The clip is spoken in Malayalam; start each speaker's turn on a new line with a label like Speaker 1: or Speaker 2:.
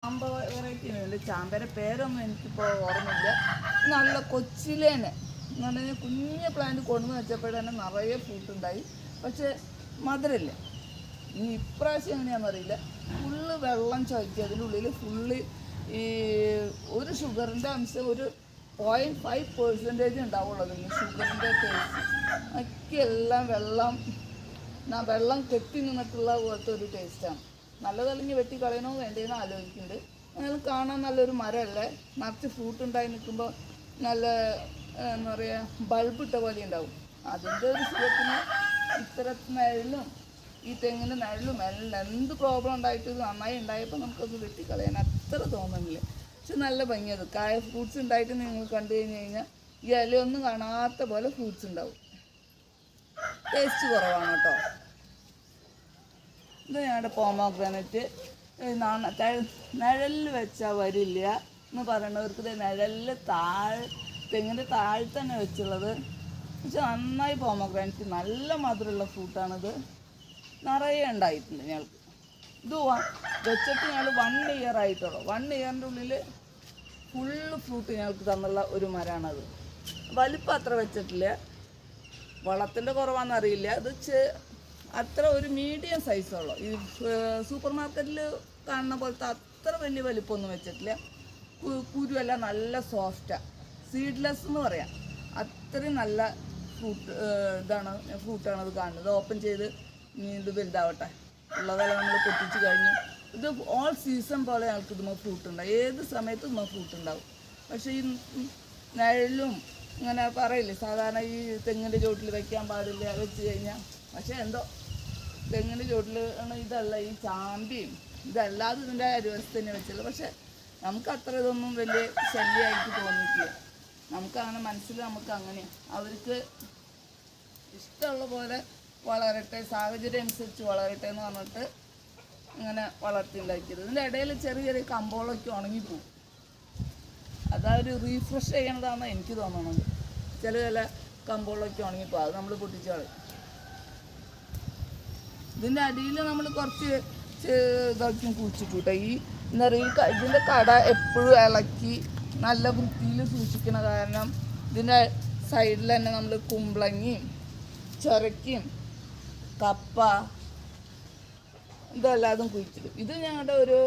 Speaker 1: ചാമ്പ വെറൈറ്റി ഉണ്ട്. ചാമ്പയുടെ പേരൊന്നും എനിക്കിപ്പോൾ ഓർമ്മയില്ല. നല്ല കൊച്ചിലേനെ എന്ന് പറഞ്ഞാൽ കുഞ്ഞ് പ്ലാന്റ് കൊണ്ടുവന്ന് വെച്ചപ്പോഴേ നിറയെ ഫ്രൂട്ടുണ്ടായി. പക്ഷേ മധുരമില്ല. ഇനി ഇപ്രാവശ്യം എങ്ങനെയാണെന്ന് അറിയില്ല. ഫുള്ള് വെള്ളം ചോദിക്കുക. അതിൻ്റെ ഉള്ളിൽ ഫുള്ള് ഈ ഒരു ഷുഗറിൻ്റെ അംശം ഒരു 0.5% ഉണ്ടാവുള്ളൂ. അതിന് ഷുഗറിൻ്റെ ടേസ്റ്റ് ബാക്കിയെല്ലാം വെള്ളം കെട്ടി നിന്നിട്ടുള്ള പോലത്തെ ഒരു ടേസ്റ്റാണ്. നല്ലതല്ലെങ്കിൽ വെട്ടി കളയണോ വേണ്ടേന്നോ ആലോചിക്കുന്നുണ്ട്. അങ്ങനെ കാണാൻ നല്ലൊരു മരമല്ലേ, നിറച്ച് ഫ്രൂട്ട് ഉണ്ടായി നിൽക്കുമ്പോൾ നല്ല എന്താ പറയുക ബൾബ് ഇട്ട പോലെ ഉണ്ടാവും. അതിൻ്റെ ഒരു സുഖത്തിന് ഇത്തരത്തിൽ നിഴലും ഈ തെങ്ങിൻ്റെ നിഴലും എല്ലാം എന്ത് പ്രോബ്ലം ഉണ്ടായിട്ട് നന്നായി ഉണ്ടായപ്പോൾ നമുക്കത് വെട്ടിക്കളയാൻ അത്ര തോന്നുന്നില്ല. പക്ഷെ നല്ല ഭംഗിയത് കായ ഫ്രൂട്ട്സ് ഉണ്ടായിട്ട് നിങ്ങൾ കണ്ടു കഴിഞ്ഞ് കഴിഞ്ഞാൽ ഈ ഇലയൊന്നും കാണാത്ത പോലെ ഫ്രൂട്ട്സ് ഉണ്ടാവും. ടേസ്റ്റ് കുറവാണ് കേട്ടോ. ഇത് ഞങ്ങളുടെ പോമോഗ്രാനൈറ്റ് നിഴലിൽ വെച്ചാൽ വരില്ല എന്ന് പറയണവർക്ക് ഇത് നിഴലിൽ തെങ്ങിൻ്റെ താഴെ തന്നെ വെച്ചുള്ളത്. പക്ഷെ നന്നായി പോമോഗ്രാനൈറ്റ് നല്ല മധുരമുള്ള ഫ്രൂട്ടാണിത്. നിറയെ ഉണ്ടായിട്ടുണ്ട് ഞങ്ങൾക്ക്. ഇത് വെച്ചിട്ട് ഞങ്ങൾ 1 ഇയർ ആയിട്ടുള്ളൂ. 1 ഇയറിൻ്റെ ഉള്ളിൽ ഫുള്ള് ഫ്രൂട്ട് ഞങ്ങൾക്ക് തന്നുള്ള ഒരു മരമാണത്. വലിപ്പം അത്ര വെച്ചിട്ടില്ല, വളത്തിൻ്റെ കുറവാണെന്നറിയില്ല. അത് അത്ര ഒരു മീഡിയം സൈസുള്ളൂ. ഈ സൂപ്പർ മാർക്കറ്റിൽ കാണുന്ന പോലത്തെ അത്ര വലിയ വലിപ്പമൊന്നും വെച്ചിട്ടില്ല. കുരുവെല്ലാം നല്ല സോഫ്റ്റാണ്. സീഡ്ലെസ് എന്ന് പറയാം. അത്രയും നല്ല ഫ്രൂട്ടാണ് അത് കാണുന്നത്. ഓപ്പൺ ചെയ്ത് ഇത് വലുതാവട്ടെ. ഉള്ളതെല്ലാം നമ്മൾ പൊട്ടിച്ച് കഴിഞ്ഞു. ഇത് ഓൾ സീസൺ പോലെ ഞങ്ങൾക്ക് ഇതുമ്പോൾ ഫ്രൂട്ട് ഉണ്ടാവും. ഏത് സമയത്തും ഇതുമ്പോൾ ഫ്രൂട്ട് ഉണ്ടാവും. പക്ഷേ ഈ നിഴലും ഇങ്ങനെ പറയില്ലേ, സാധാരണ ഈ തെങ്ങിൻ്റെ ചോട്ടിൽ വയ്ക്കാൻ പാടില്ല, വെച്ച് കഴിഞ്ഞാൽ. പക്ഷേ എന്തോ തെങ്ങിൻ്റെ ചോട്ടിൽ ഇതല്ല, ഈ ചാമ്പിയും ഇതല്ലാതെ ഇതിൻ്റെ അരുവസ്ഥ തന്നെ വെച്ചുള്ളൂ. പക്ഷേ നമുക്ക് അത്ര ഇതൊന്നും വലിയ ശല്യമായിട്ട് തോന്നിയിട്ടില്ല. നമുക്കങ്ങനെ മനസ്സിൽ നമുക്ക് അങ്ങനെയാണ്. അവർക്ക് ഇഷ്ടമുള്ള പോലെ വളരട്ടെ, സാഹചര്യം അനുസരിച്ച് വളരട്ടെ എന്ന് പറഞ്ഞിട്ട് ഇങ്ങനെ വളർത്തി ഉണ്ടാക്കിയത്. ഇതിൻ്റെ ഇടയിൽ ചെറിയ ചെറിയ കമ്പോളൊക്കെ ഉണങ്ങിപ്പോവും. അതൊരു റീഫ്രഷ് ചെയ്യണതാണെന്ന് എനിക്ക് തോന്നുന്നത്. ചില കമ്പോളൊക്കെ ഉണങ്ങിപ്പോവും. അത് നമ്മൾ പൊട്ടിച്ച് കളയും. ഇതിൻ്റെ അടിയിൽ നമ്മൾ കുറച്ച് ഇതൊക്കെ കുഴിച്ചിട്ടു. ഈ എന്താ പറയുക, ഇതിൻ്റെ കട എപ്പോഴും ഇളക്കി നല്ല വൃത്തിയിൽ സൂക്ഷിക്കണ കാരണം ഇതിൻ്റെ സൈഡിൽ തന്നെ നമ്മൾ കുമ്പളങ്ങിയും ചൊരക്കയും കപ്പ ഇതെല്ലാതും കുഴിച്ചിടും. ഇത് ഞങ്ങളുടെ ഒരു